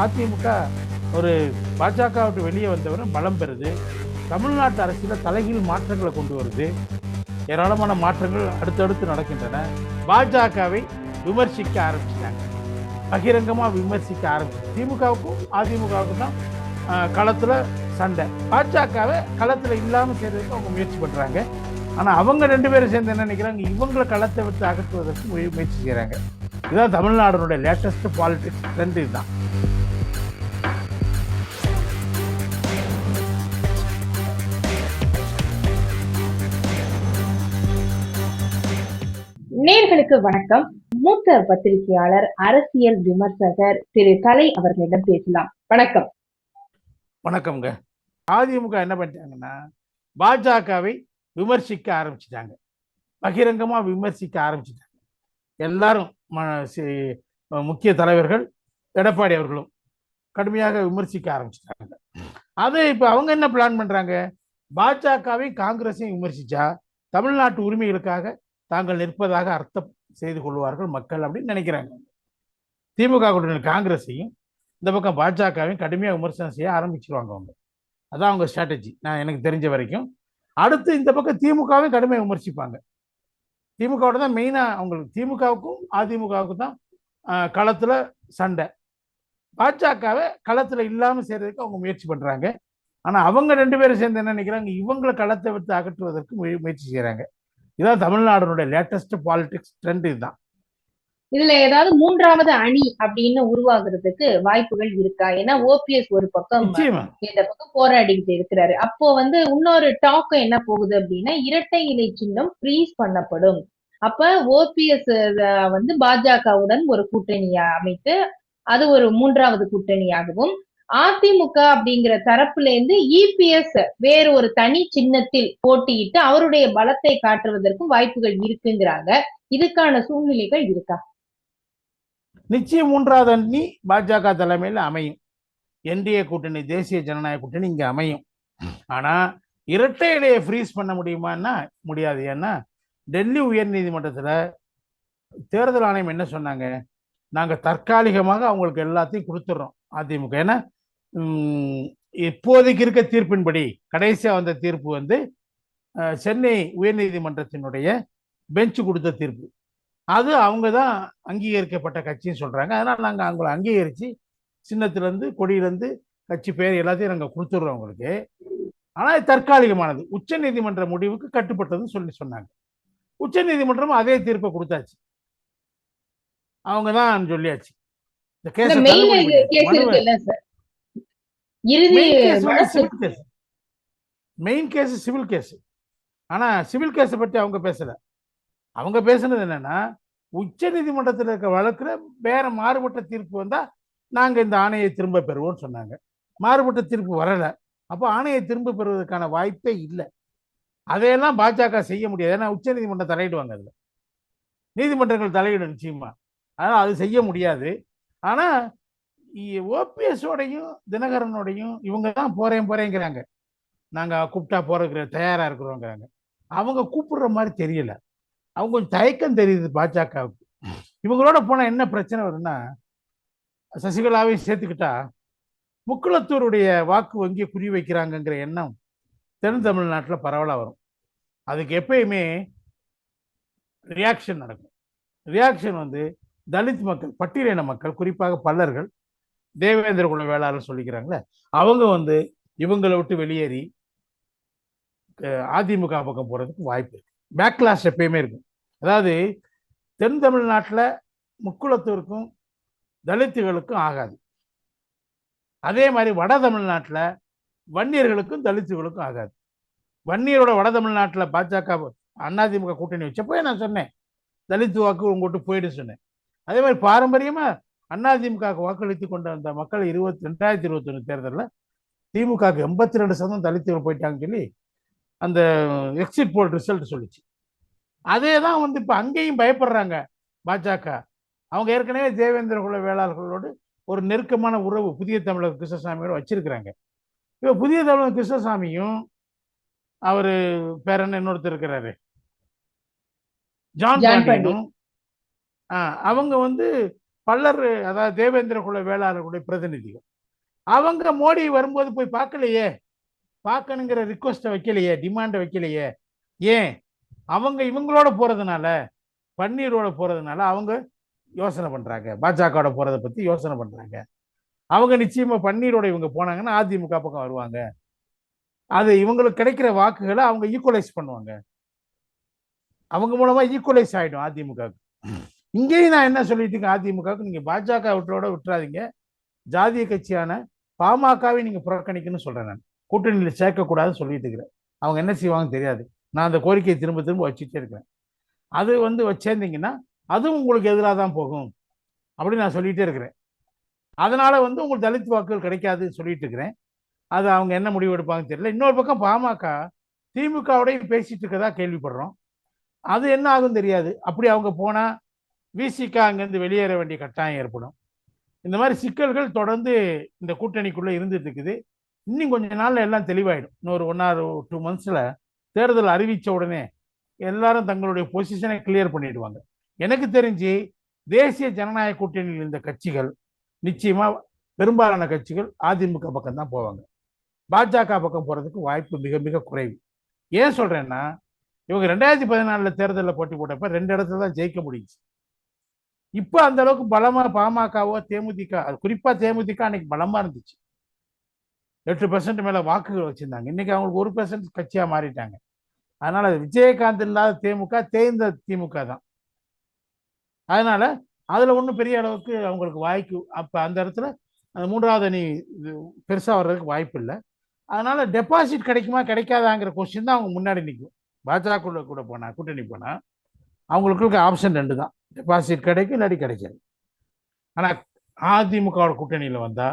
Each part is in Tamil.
அதிமுக ஒரு பாஜக விட்டு வெளியே வந்தவரும் பலம் பெறுது. தமிழ்நாட்டு அரசியல தலைகீழ் மாற்றங்களை கொண்டு வருது. ஏராளமான மாற்றங்கள் அடுத்தடுத்து நடக்கின்றன. பாஜகவை விமர்சிக்க ஆரம்பிச்சிட்டாங்க, பகிரங்கமாக விமர்சிக்க ஆரம்பிச்சு. திமுகவுக்கும் அதிமுகவுக்கும் தான் களத்தில் சண்டை. பாஜகவை களத்தில் இல்லாமல் செய்யறதுக்கு அவங்க முயற்சி பண்ணுறாங்க. ஆனால் அவங்க ரெண்டு பேரும் சேர்ந்து என்ன நினைக்கிறாங்க, இவங்களை களத்தை விட்டு அகற்றுவதற்கு முயற்சி செய்கிறாங்க. இதுதான் தமிழ்நாடுனுடைய லேட்டஸ்ட் பாலிடிக்ஸ் ட்ரெண்ட். இதுதான். நேர்களுக்கு வணக்கம். மூத்த பத்திரிகையாளர், அரசியல் விமர்சகர் திரு கலை அவர்களிடம் பேசலாம். வணக்கம். வணக்கம்ங்க. அதிமுக என்ன பண்ணிட்டாங்கன்னா, பாஜகவை விமர்சிக்க ஆரம்பிச்சிட்டாங்க, பகிரங்கமா விமர்சிக்க ஆரம்பிச்சிட்டாங்க. எல்லாரும் முக்கிய தலைவர்கள், எடப்பாடி அவர்களும் கடுமையாக விமர்சிக்க ஆரம்பிச்சிட்டாங்க. அது இப்ப அவங்க என்ன பிளான் பண்றாங்க, பாஜகவையும் காங்கிரஸையும் விமர்சிச்சா தமிழ்நாட்டு உரிமைகளுக்காக தாங்கள் நிற்பதாக அர்த்தம் செய்து கொள்வார்கள் மக்கள் அப்படின்னு நினைக்கிறாங்க. திமுக கூட்டணி காங்கிரஸையும் இந்த பக்கம் பாஜகவையும் கடுமையாக விமர்சனம் செய்ய ஆரம்பிச்சிருவாங்க அவங்க. அதான் அவங்க ஸ்ட்ராட்டஜி, நான் எனக்கு தெரிஞ்ச வரைக்கும். அடுத்து இந்த பக்கம் திமுகவையும் கடுமையாக விமர்சிப்பாங்க. திமுகவோட தான் மெயினாக அவங்களுக்கு, திமுகவுக்கும் அதிமுகவுக்கும் தான் களத்தில் சண்டை. பாஜகவை களத்தில் இல்லாமல் செய்யறதுக்கு அவங்க முயற்சி பண்ணுறாங்க. ஆனால் அவங்க ரெண்டு பேரும் சேர்ந்து என்ன நினைக்கிறாங்க, இவங்களை களத்தை விட்டு அகற்றுவதற்கு முயற்சி செய்கிறாங்க. இதுதான் தமிழ்நாடுனுடைய லேட்டஸ்ட் பாலிடிக்ஸ் ட்ரெண்ட். இதுதான். இதுல ஏதாவது மூன்றாவது அணி அப்படின்னு உருவாகிறதுக்கு வாய்ப்புகள் இருக்கா? ஏன்னா ஓபிஎஸ் ஒரு பக்கம் இந்த பக்கம் போராடிக்கிட்டு இருக்கிறாரு. அப்போ இன்னொரு டாக் என்ன போகுது அப்படின்னா, இரட்டை இலை சின்னம் ஃப்ரீஸ் பண்ணப்படும். அப்ப ஓபிஎஸ் பாஜகவுடன் ஒரு கூட்டணியா அமைத்து அது ஒரு மூன்றாவது கூட்டணியாகவும், அதிமுக அப்படிங்கிற தரப்புல இருந்து இபிஎஸ் வேறு ஒரு தனி சின்னத்தில் போட்டியிட்டு அவருடைய பலத்தை காட்டுவதற்கும் வாய்ப்புகள் இருக்குங்கிறாங்க. இதுக்கான சூழ்நிலைகள் இருக்கா? நிச்சயம் மூன்றாவது அணி பாஜக தலைமையில் அமையும். என்டிஏ கூட்டணி, தேசிய ஜனநாயக கூட்டணி இங்க அமையும். ஆனா இரட்டை இலையை ஃப்ரீஸ் பண்ண முடியுமான்னா முடியாது. ஏன்னா டெல்லி உயர் நீதிமன்றத்துல தேர்தல் ஆணையம் என்ன சொன்னாங்க, நாங்க தற்காலிகமாக அவங்களுக்கு எல்லாத்தையும் கொடுத்துட்றோம் அதிமுக. ஏன்னா இப்போதைக்கு இருக்க தீர்ப்பின்படி, கடைசியா வந்த தீர்ப்பு சென்னை உயர்நீதிமன்றத்தினுடைய பெஞ்ச் கொடுத்த தீர்ப்பு. அது அவங்க தான் அங்கீகரிக்கப்பட்ட கட்சின்னு சொல்றாங்க. அதனால நாங்கள் அவங்களை அங்கீகரித்து சின்னத்திலேருந்து, கொடியிலேருந்து, கட்சி பேர் எல்லாத்தையும் நாங்கள் கொடுத்துட்றோம் அவங்களுக்கு. ஆனால் தற்காலிகமானது, உச்ச நீதிமன்ற முடிவுக்கு கட்டுப்பட்டதுன்னு சொன்னாங்க. உச்ச நீதிமன்றம் அதே தீர்ப்பை கொடுத்தாச்சு, அவங்க தான் சொல்லியாச்சு. இந்த case main case civil case. ஆனா சிவில் கேஸை பற்றி அவங்க பேசல. அவங்க பேசுனது என்னன்னா, உச்ச நீதிமன்றத்தில் இருக்க வழக்குல வேற மாறுபட்ட தீர்ப்பு வந்தா நாங்க இந்த ஆணையை திரும்ப பெறுவோம்னு சொன்னாங்க. மாறுபட்ட தீர்ப்பு வரல, அப்போ ஆணையை திரும்ப பெறுவதற்கான வாய்ப்பே இல்லை. அதையெல்லாம் பாஜக செய்ய முடியாது. ஏன்னா உச்ச நீதிமன்றம் தலையிடுவாங்க, அதுல நீதிமன்றங்கள் தலையிடும் நிச்சயமா. அதனால அது செய்ய முடியாது. ஆனா ஓபிஎஸோடையும் தினகரனோடையும் இவங்க தான் போறேங்கிறாங்க, நாங்க கூப்பிட்டா போறதுக்கு தயாரா இருக்கிறோங்கிறாங்க. அவங்க கூப்பிடுற மாதிரி தெரியல, அவங்க கொஞ்சம் தயக்கம் தெரியுது பாஜகவுக்கு. இவங்களோட போனா என்ன பிரச்சனை வரும்னா, சசிகலாவையும் சேர்த்துக்கிட்டா முக்குளத்தூருடைய வாக்கு வங்கியை குறி வைக்கிறாங்கங்கிற எண்ணம் தென் தமிழ்நாட்டில் பரவலாக வரும். அதுக்கு எப்பயுமே ரியாக்ஷன் நடக்கும். ரியாக்ஷன் தலித் மக்கள், பட்டியலின மக்கள், குறிப்பாக பல்லர்கள், தேவேந்திர குல வேளாளர் சொல்லிக்கிறாங்களே, அவங்க இவங்களை விட்டு வெளியேறி அதிமுக பக்கம் போறதுக்கு வாய்ப்பு இருக்கு. பேக்லாஷ் எப்பயுமே இருக்கும். அதாவது தென் தமிழ்நாட்டில் முக்குளத்தூருக்கும் தலித்துகளுக்கும் ஆகாது, அதே மாதிரி வட தமிழ்நாட்டில் வன்னியர்களுக்கும் தலித்துகளுக்கும் ஆகாது. வன்னியரோட வட தமிழ்நாட்டில் பாஜக அதிமுக கூட்டணி வச்சப்போ நான் சொன்னேன், தலித்து வாக்கு உங்கள்கிட்ட போயிட்டு சொன்னேன். அதே மாதிரி பாரம்பரியமா அதிமுக வாக்களித்து கொண்ட அந்த மக்கள் 2021 தேர்தலில் திமுக 82% தலித்துகள் போயிட்டாங்கன்னு சொல்லி அந்த எக்ஸிட் போல் ரிசல்ட் சொல்லிச்சு. அதே தான் இப்போ அங்கேயும் பயப்படுறாங்க பாஜக. அவங்க ஏற்கனவே தேவேந்திர குல வேளாளர்களோடு ஒரு நெருக்கமான உறவு புதிய தமிழர் கிருஷ்ணசாமியோடு வச்சிருக்கிறாங்க. இப்போ புதிய தமிழர் கிருஷ்ணசாமியும் அவர் பேரன் இன்னொருத்தர் இருக்கிறாரு, ஜான் பாண்டியனும் அவங்க பல்லர், அதாவது தேவேந்திர குல வேளாளர்களுடைய பிரதிநிதிகள். அவங்க மோடி வரும்போது போய் பார்க்கலையே, பார்க்கணுங்கிற ரிக்வஸ்ட்டை வைக்கலையே, டிமாண்டை வைக்கலையே. ஏன்? அவங்க இவங்களோட போறதுனால, பன்னீரோட போறதுனால அவங்க யோசனை பண்றாங்க, பாஜகவோட போறதை பத்தி யோசனை பண்றாங்க. அவங்க நிச்சயமா பன்னீரோட இவங்க போனாங்கன்னா அதிமுக பக்கம் வருவாங்க. அது இவங்களுக்கு கிடைக்கிற வாக்குகளை அவங்க ஈக்குவலைஸ் பண்ணுவாங்க. அவங்க மூலமா ஈக்குவலைஸ் ஆயிடும் அதிமுக. இங்கேயும் நான் என்ன சொல்லிட்டு இருக்கேன், அதிமுகவுக்கு நீங்க பாஜக விட்டோட விட்டுறாதீங்க, ஜாதிய கட்சியான பாமகவை நீங்க புறக்கணிக்கணும்னு சொல்றேன். நான் கூட்டணியில் சேர்க்கக்கூடாதுன்னு சொல்லிட்டு இருக்கிறேன். அவங்க என்ன செய்வாங்கன்னு தெரியாது. நான் அந்த கோரிக்கையை திரும்ப திரும்ப வச்சுட்டே இருக்கிறேன். அது வச்சேர்ந்தீங்கன்னா அதுவும் உங்களுக்கு எதிராக தான் போகும் அப்படின்னு நான் சொல்லிட்டே இருக்கிறேன். அதனால உங்களுக்கு தலித் வாக்குகள் கிடைக்காதுன்னு சொல்லிட்டு இருக்கிறேன். அது அவங்க என்ன முடிவு எடுப்பாங்கன்னு தெரியல. இன்னொரு பக்கம் பாமக திமுகவோடய பேசிட்டு இருக்கதா கேள்விப்படுறோம். அது என்ன ஆகும் தெரியாது. அப்படி அவங்க போனா விசிக அங்கேருந்து வெளியேற வேண்டிய கட்டாயம் ஏற்படும். இந்த மாதிரி சிக்கல்கள் தொடர்ந்து இந்த கூட்டணிக்குள்ள இருந்துட்டு இருக்குது. இன்னும் கொஞ்ச நாள்ல எல்லாம் தெளிவாயிடும். இன்னொரு 1 or 2 monthsல தேர்தல் அறிவிச்ச உடனே எல்லாரும் தங்களுடைய பொசிஷனை கிளியர் பண்ணிடுவாங்க. எனக்கு தெரிஞ்சு தேசிய ஜனநாயக கூட்டணியில் இருந்த கட்சிகள் நிச்சயமா பெரும்பாலான கட்சிகள் அதிமுக பக்கம் தான் போவாங்க. பாஜக பக்கம் போறதுக்கு வாய்ப்பு மிக மிக குறைவு. ஏன் சொல்றேன்னா, இவங்க 2014 தேர்தலில் போட்டி போட்டப்ப 2 இடத்துல தான் ஜெயிக்க முடிஞ்சுச்சு. இப்ப அந்த அளவுக்கு பலமா பாமகவோ தேமுதிக, குறிப்பா தேமுதிக அன்னைக்கு பலமா இருந்துச்சு. 8% மேல வாக்குகள் வச்சிருந்தாங்க. இன்னைக்கு அவங்களுக்கு 1% கட்சியா மாறிட்டாங்க. அதனால விஜயகாந்த் இல்லாத தேமுக தேய்ந்த திமுக தான். அதனால அதுல ஒன்றும் பெரிய அளவுக்கு அவங்களுக்கு வாய்ப்பு, அப்ப அந்த இடத்துல அந்த 3வது அணி பெருசா வர்றதுக்கு வாய்ப்பு இல்லை. அதனால டெபாசிட் கிடைக்குமா கிடைக்காதாங்கிற கொஸ்டின் தான் அவங்க முன்னாடி நிற்கும். பாஜக கூட போனா, கூட்டணி போனா அவங்களுக்கு ஆப்ஷன் 2 தான். டெபாசிட் கிடைக்கும், இல்லாட்டி கிடைக்காது. ஆனா அதிமுக கூட்டணியில வந்தா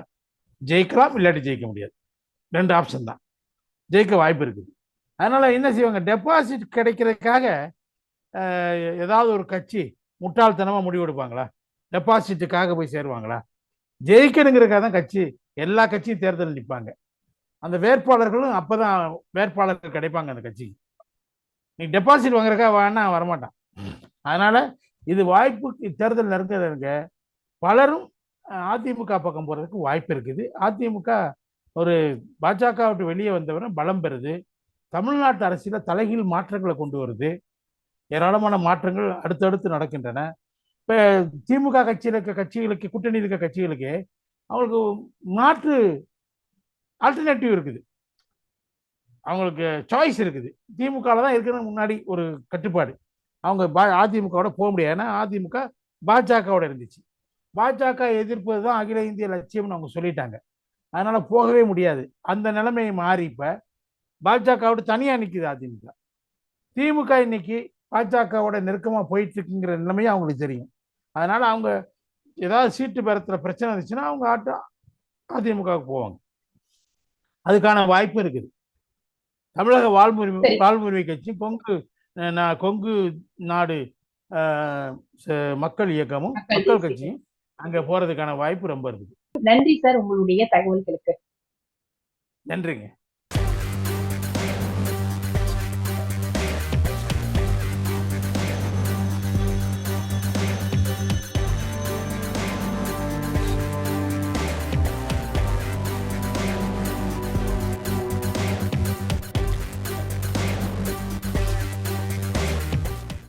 ஜெயிக்கலாம், இல்லாட்டி ஜெயிக்க முடியாது. 2 ஆப்ஷன் தான். ஜெயிக்க வாய்ப்பு இருக்குது. அதனால என்ன செய்வாங்க, டெபாசிட் கிடைக்கிறதுக்காக ஏதாவது ஒரு கட்சி முட்டாள்தனமா முடிவு எடுப்பாங்களா? டெபாசிட்டுக்காக போய் சேருவாங்களா? ஜெயிக்கணுங்கிறதுக்காக தான் கட்சி, எல்லா கட்சியும் தேர்தல் நிற்பாங்க. அந்த வேட்பாளர்களும் அப்பதான் வேட்பாளர்கள் கிடைப்பாங்க அந்த கட்சிக்கு. நீ டெபாசிட் வாங்குறதுக்காக வேணா வரமாட்டான். அதனால இது வாய்ப்பு, தேர்தல் நெருங்க பலரும் அதிமுக பக்கம் போறதுக்கு வாய்ப்பு இருக்குது. அதிமுக ஒரு பாஜக விட்டு வெளியே வந்தவரை பலம் பெறுது. தமிழ்நாட்டு அரசியல தலைகீழ் மாற்றங்களை கொண்டு வருது. ஏராளமான மாற்றங்கள் அடுத்தடுத்து நடக்கின்றன. இப்ப திமுக கட்சியில் இருக்க கட்சிகளுக்கு, கூட்டணி இருக்க கட்சிகளுக்கு அவங்களுக்கு மாற்று ஆல்டர்னேட்டிவ் இருக்குது, அவங்களுக்கு சாய்ஸ் இருக்குது. திமுக தான் இருக்கிறது முன்னாடி ஒரு கட்டுப்பாடு. அவங்க அதிமுகவோட போக முடியாது. ஏன்னா அதிமுக பாஜகவோட இருந்துச்சு. பாஜக எதிர்ப்பது தான் அகில இந்திய லட்சியம்னு அவங்க சொல்லிட்டாங்க. அதனால போகவே முடியாது. அந்த நிலைமையை மாறி இப்ப பாஜகவோட தனியா நிற்குது அதிமுக. திமுக இன்னைக்கு பாஜகவோட நெருக்கமா போயிட்டு இருக்குங்கிற நிலைமையும் அவங்களுக்கு தெரியும். அதனால அவங்க ஏதாவது சீட்டு பெறத்துல பிரச்சனை இருந்துச்சுன்னா அவங்க அதிமுகவுக்கு போவாங்க. அதுக்கான வாய்ப்பு இருக்குது. தமிழக வாழ்வுரிமை கட்சி, கொங்கு நாடு மக்கள் இயக்கமும் மக்கள் கட்சியும் அங்க போறதுக்கான வாய்ப்பு ரொம்ப இருக்குது. நன்றி சார் உங்களுடைய தகவல்களுக்கு. நன்றிங்க.